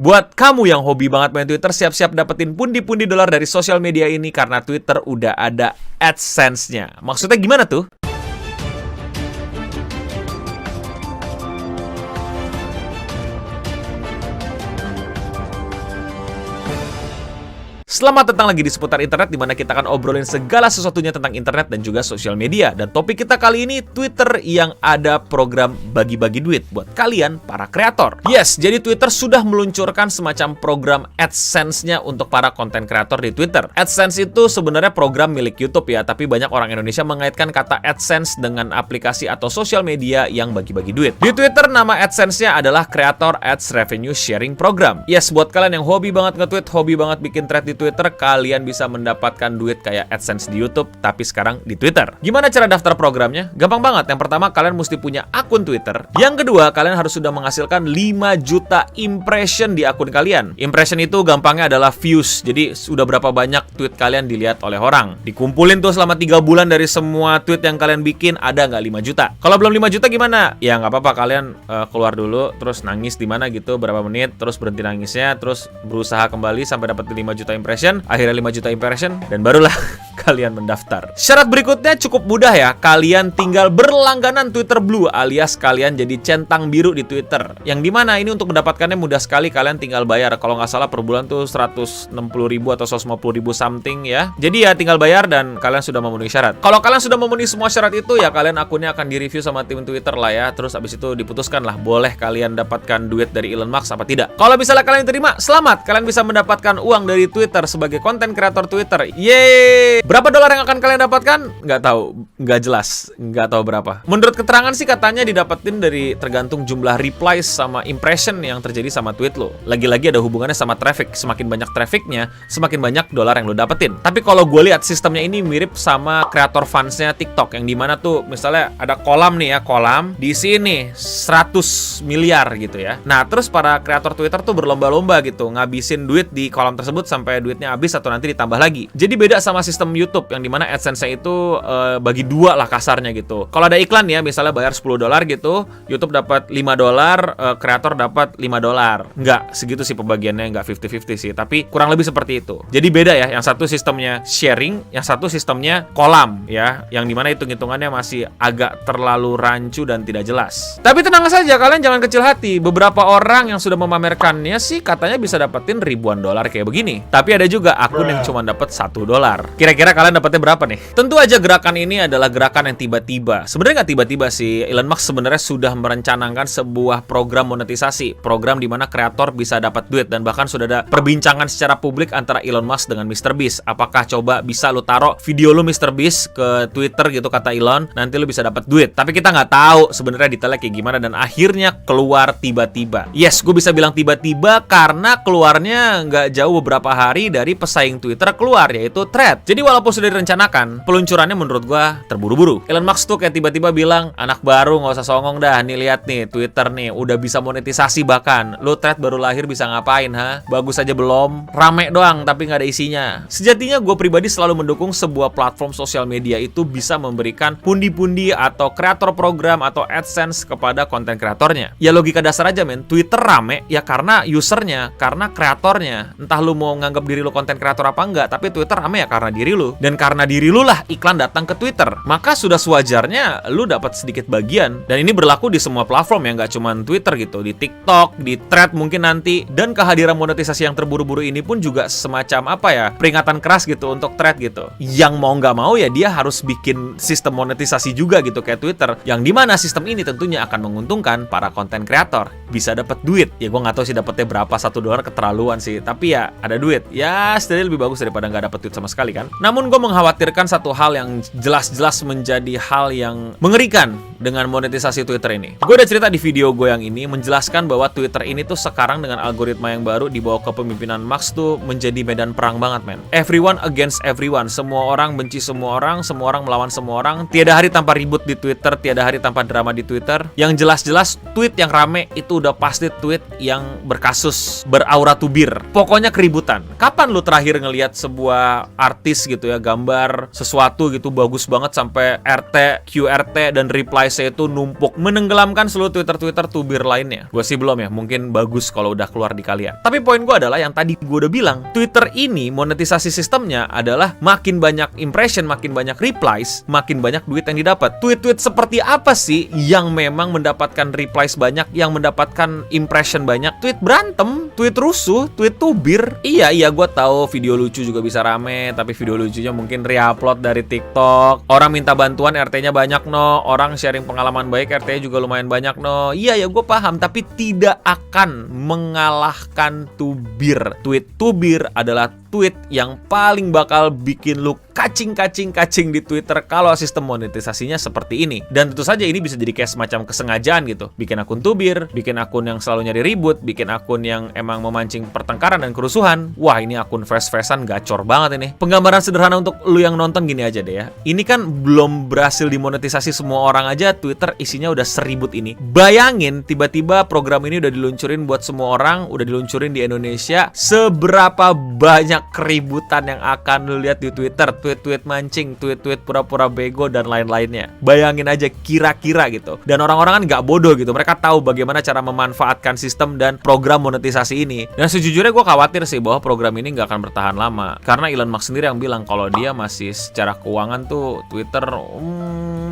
Buat kamu yang hobi banget main Twitter, siap-siap dapetin pundi-pundi dolar dari sosial media ini karena Twitter udah ada AdSense-nya. Maksudnya gimana tuh? Selamat datang lagi di Seputar Internet, di mana kita akan obrolin segala sesuatunya tentang internet dan juga sosial media. Dan topik kita kali ini Twitter yang ada program bagi-bagi duit buat kalian para kreator. Yes, jadi Twitter sudah meluncurkan semacam program AdSense-nya untuk para konten kreator di Twitter. AdSense itu sebenarnya program milik YouTube ya, tapi banyak orang Indonesia mengaitkan kata AdSense dengan aplikasi atau sosial media yang bagi-bagi duit. Di Twitter nama AdSense-nya adalah Creator Ads Revenue Sharing Program. Yes, buat kalian yang hobi banget nge-tweet, hobi banget bikin thread di Twitter, kalian bisa mendapatkan duit kayak AdSense di YouTube, tapi sekarang di Twitter. Gimana cara daftar programnya? Gampang banget. Yang pertama, kalian mesti punya akun Twitter. Yang kedua, kalian harus sudah menghasilkan 5 juta impression di akun kalian. Impression itu gampangnya adalah views. Jadi, sudah berapa banyak tweet kalian dilihat oleh orang. Dikumpulin tuh selama 3 bulan dari semua tweet yang kalian bikin, ada nggak 5 juta? Kalau belum 5 juta gimana? Ya nggak apa-apa, kalian keluar dulu, terus nangis di mana gitu, berapa menit, terus berhenti nangisnya, terus berusaha kembali sampai dapat 5 juta impression. Akhirnya 5 juta impression, dan barulah kalian mendaftar. Syarat berikutnya cukup mudah ya. Kalian tinggal berlangganan Twitter Blue, alias kalian jadi centang biru di Twitter. Yang dimana ini untuk mendapatkannya mudah sekali. Kalian tinggal bayar. Kalau nggak salah per bulan tuh 160.000 atau 150.000 something ya. Jadi ya tinggal bayar dan kalian sudah memenuhi syarat. Kalau kalian sudah memenuhi semua syarat itu ya, kalian akunnya akan direview sama tim Twitter lah ya. Terus abis itu diputuskan lah, boleh kalian dapatkan duit dari Elon Musk apa tidak. Kalau misalnya kalian terima, selamat. Kalian bisa mendapatkan uang dari Twitter sebagai konten kreator Twitter. Yeay! Berapa dolar yang akan kalian dapatkan? Nggak tahu, nggak jelas, nggak tahu berapa. Menurut keterangan sih katanya didapetin dari tergantung jumlah replies sama impression yang terjadi sama tweet lo. Lagi-lagi ada hubungannya sama traffic. Semakin banyak trafficnya, semakin banyak dolar yang lo dapetin. Tapi kalau gue lihat sistemnya ini mirip sama kreator funds-nya TikTok, yang dimana tuh misalnya ada kolam nih ya, kolam di sini 100 miliar gitu ya. Nah terus para kreator Twitter tuh berlomba-lomba gitu ngabisin duit di kolam tersebut sampai duitnya habis atau nanti ditambah lagi. Jadi beda sama sistem YouTube yang dimana AdSense-nya itu bagi dua lah kasarnya gitu. Kalau ada iklan ya, misalnya bayar 10 dolar gitu, YouTube dapat 5 dolar, kreator dapat 5 dolar. Nggak segitu sih pembagiannya, nggak 50-50 sih, tapi kurang lebih seperti itu. Jadi beda ya, yang satu sistemnya sharing, yang satu sistemnya kolam ya, yang dimana hitung-hitungannya masih agak terlalu rancu dan tidak jelas. Tapi tenang saja, kalian jangan kecil hati. Beberapa orang yang sudah memamerkannya sih katanya bisa dapetin ribuan dolar kayak begini. Tapi ada juga akun yang cuma dapat 1 dolar. Kira-kira kalian dapatnya berapa nih? Tentu aja gerakan ini adalah gerakan yang tiba-tiba. Sebenarnya nggak tiba-tiba sih. Elon Musk sebenarnya sudah merencanakan sebuah program monetisasi. Program di mana kreator bisa dapat duit. Dan bahkan sudah ada perbincangan secara publik antara Elon Musk dengan MrBeast. Apakah coba bisa lu taruh video lu MrBeast ke Twitter gitu kata Elon, nanti lu bisa dapat duit. Tapi kita nggak tahu sebenarnya detailnya kayak gimana, dan akhirnya keluar tiba-tiba. Yes, gue bisa bilang tiba-tiba karena keluarnya nggak jauh beberapa hari dari pesaing Twitter keluar, yaitu Thread. Jadi walaupun sudah direncanakan, peluncurannya menurut gua terburu-buru. Elon Musk tuh kayak tiba-tiba bilang, anak baru nggak usah songong dah, nih lihat nih Twitter nih udah bisa monetisasi, bahkan lu Thread baru lahir bisa ngapain ha? Bagus aja belum, rame doang tapi nggak ada isinya. Sejatinya gue pribadi selalu mendukung sebuah platform sosial media itu bisa memberikan pundi-pundi atau kreator program atau AdSense kepada konten kreatornya. Ya logika dasar aja men, Twitter rame ya karena usernya, karena kreatornya. Entah lu mau nganggap diri lu konten kreator apa enggak, tapi Twitter rame ya karena diri lu. Dan karena diri lu lah iklan datang ke Twitter. Maka sudah sewajarnya lu dapat sedikit bagian. Dan ini berlaku di semua platform ya, nggak cuma Twitter gitu. Di TikTok, di Thread mungkin nanti. Dan kehadiran monetisasi yang terburu-buru ini pun juga semacam apa ya, peringatan keras gitu untuk Thread gitu. Yang mau nggak mau ya dia harus bikin sistem monetisasi juga gitu kayak Twitter. Yang dimana sistem ini tentunya akan menguntungkan para konten kreator. Bisa dapat duit. Ya gue nggak tahu sih dapetnya berapa, 1 dolar keterlaluan sih. Tapi ya ada duit. Ya setidaknya lebih bagus daripada nggak dapet duit sama sekali kan. Namun gue mengkhawatirkan satu hal yang jelas-jelas menjadi hal yang mengerikan dengan monetisasi Twitter ini. Gue udah cerita di video gue yang ini menjelaskan bahwa Twitter ini tuh sekarang dengan algoritma yang baru dibawa ke pemimpinan Musk tuh menjadi medan perang banget men. Everyone against everyone. Semua orang benci semua orang melawan semua orang. Tiada hari tanpa ribut di Twitter, tiada hari tanpa drama di Twitter. Yang jelas-jelas tweet yang rame itu udah pasti tweet yang berkasus, beraura tubir. Pokoknya keributan. Kapan lu terakhir ngelihat sebuah artis gitu gitu ya, gambar sesuatu gitu bagus banget sampai RT, QRT dan reply-nya itu numpuk menenggelamkan seluruh Twitter tubir lainnya. Gue sih belum ya, mungkin bagus kalau udah keluar di kalian. Tapi poin gue adalah yang tadi gue udah bilang, Twitter ini monetisasi sistemnya adalah makin banyak impression, makin banyak replies, makin banyak duit yang didapat. Tweet-tweet seperti apa sih yang memang mendapatkan replies banyak, yang mendapatkan impression banyak? Tweet berantem, tweet rusuh, tweet tubir. Iya, gue tahu video lucu juga bisa rame, tapi video lucunya mungkin re-upload dari TikTok. Orang minta bantuan, RT-nya banyak no. Orang sharing pengalaman baik, RT-nya juga lumayan banyak no. Iya ya, gue paham, tapi tidak akan mengalahkan tubir. Tweet tubir adalah tweet yang paling bakal bikin lu kacing di Twitter kalau sistem monetisasinya seperti ini. Dan tentu saja ini bisa jadi kayak semacam kesengajaan gitu. Bikin akun tubir, bikin akun yang selalu nyari ribut, bikin akun yang emang memancing pertengkaran dan kerusuhan. Wah, ini akun fresh-freshan gacor banget ini. Penggambaran sederhana untuk lu yang nonton gini aja deh ya. Ini kan belum berhasil dimonetisasi semua orang aja, Twitter isinya udah seribut ini. Bayangin tiba-tiba program ini udah diluncurin buat semua orang, udah diluncurin di Indonesia. Seberapa banyak keributan yang akan lu lihat di Twitter, tweet-tweet mancing, tweet-tweet pura-pura bego dan lain-lainnya. Bayangin aja kira-kira gitu. Dan orang-orang kan nggak bodoh gitu, mereka tahu bagaimana cara memanfaatkan sistem dan program monetisasi ini. Dan sejujurnya gue khawatir sih bahwa program ini nggak akan bertahan lama, karena Elon Musk sendiri yang bilang kalau dia masih secara keuangan tuh Twitter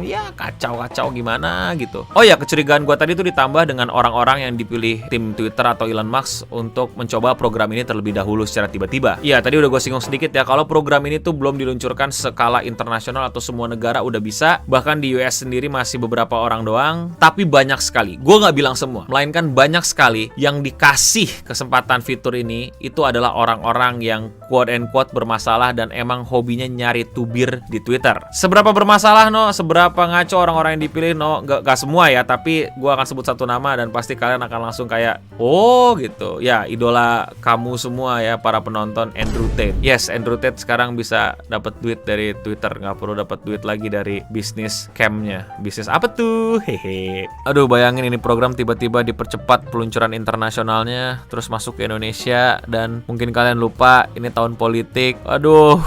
ya kacau gimana gitu. Oh ya, kecurigaan gue tadi tuh ditambah dengan orang-orang yang dipilih tim Twitter atau Elon Musk untuk mencoba program ini terlebih dahulu secara tiba-tiba. Ya, tadi udah gue singgung sedikit ya, kalau program ini tuh belum diluncurkan skala internasional atau semua negara udah bisa. Bahkan di US sendiri masih beberapa orang doang, tapi banyak sekali. Gue nggak bilang semua, melainkan banyak sekali yang dikasih kesempatan fitur ini itu adalah orang-orang yang quote and quote bermasalah dan emang hobinya nyari tubir di Twitter. Seberapa bermasalah no, seberapa ngaco orang-orang yang dipilih no, gak semua ya, tapi gue akan sebut satu nama dan pasti kalian akan langsung kayak oh gitu ya, idola kamu semua ya para penonton, Andrew Tate. Yes, Andrew Tate sekarang bisa dapat duit dari Twitter, nggak perlu dapat duit lagi dari bisnis camnya. Bisnis apa tuh? Hehe. Aduh, bayangin ini program tiba-tiba dipercepat peluncuran internasionalnya, terus masuk ke Indonesia, dan mungkin kalian lupa ini tahun politik. Aduh.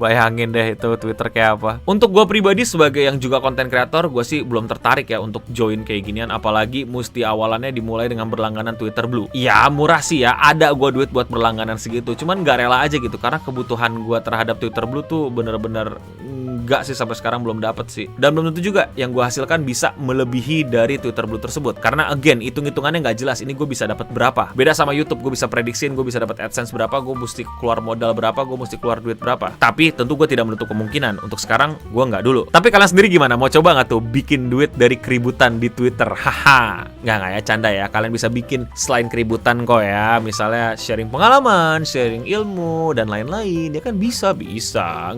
Bayangin deh itu Twitter kayak apa. Untuk gue pribadi sebagai yang juga konten kreator, gue sih belum tertarik ya untuk join kayak ginian. Apalagi mesti awalannya dimulai dengan berlangganan Twitter Blue. Ya murah sih ya, ada gue duit buat berlangganan segitu. Cuman gak rela aja gitu, karena kebutuhan gue terhadap Twitter Blue tuh bener-bener enggak sih, sampai sekarang belum dapet sih. Dan belum tentu juga yang gue hasilkan bisa melebihi dari Twitter Blue tersebut. Karena again, hitung-hitungannya nggak jelas. Ini gue bisa dapat berapa. Beda sama YouTube, gue bisa prediksiin gue bisa dapat AdSense berapa, gue mesti keluar modal berapa, gue mesti keluar duit berapa. Tapi tentu gue tidak menutup kemungkinan. Untuk sekarang gue nggak dulu. Tapi kalian sendiri gimana? Mau coba nggak tuh bikin duit dari keributan di Twitter? Haha. Nggak ya, canda ya. Kalian bisa bikin selain keributan kok ya. Misalnya sharing pengalaman, sharing ilmu, dan lain-lain. Ya kan bisa.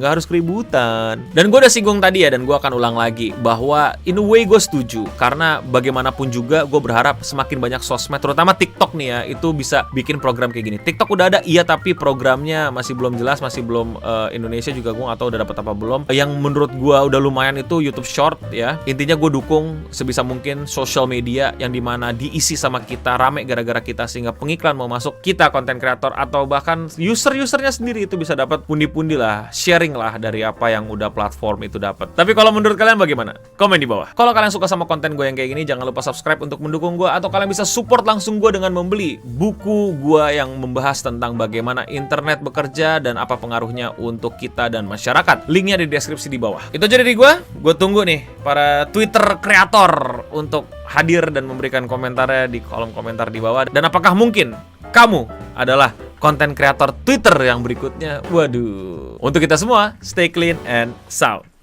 Nggak harus keributan. Dan gue udah singgung tadi ya, dan gue akan ulang lagi, bahwa in a way gue setuju. Karena bagaimanapun juga gue berharap semakin banyak sosmed, terutama TikTok nih ya, itu bisa bikin program kayak gini. TikTok udah ada, iya, tapi programnya masih belum jelas, masih belum Indonesia juga gue gak tahu udah dapat apa belum. Yang menurut gue udah lumayan itu YouTube Short ya. Intinya gue dukung sebisa mungkin social media yang dimana diisi sama kita, rame gara-gara kita, sehingga pengiklan mau masuk, kita konten kreator atau bahkan user-usernya sendiri itu bisa dapat pundi-pundi lah, sharing lah dari apa yang udah platform itu dapat. Tapi kalau menurut kalian bagaimana? Komen di bawah. Kalau kalian suka sama konten gue yang kayak gini, jangan lupa subscribe untuk mendukung gue, atau kalian bisa support langsung gue dengan membeli buku gue yang membahas tentang bagaimana internet bekerja dan apa pengaruhnya untuk kita dan masyarakat. Linknya di deskripsi di bawah. Itu aja dari gue tunggu nih para Twitter kreator untuk hadir dan memberikan komentarnya di kolom komentar di bawah. Dan apakah mungkin kamu adalah konten kreator Twitter yang berikutnya? Waduh. Untuk kita semua, stay clean and sound.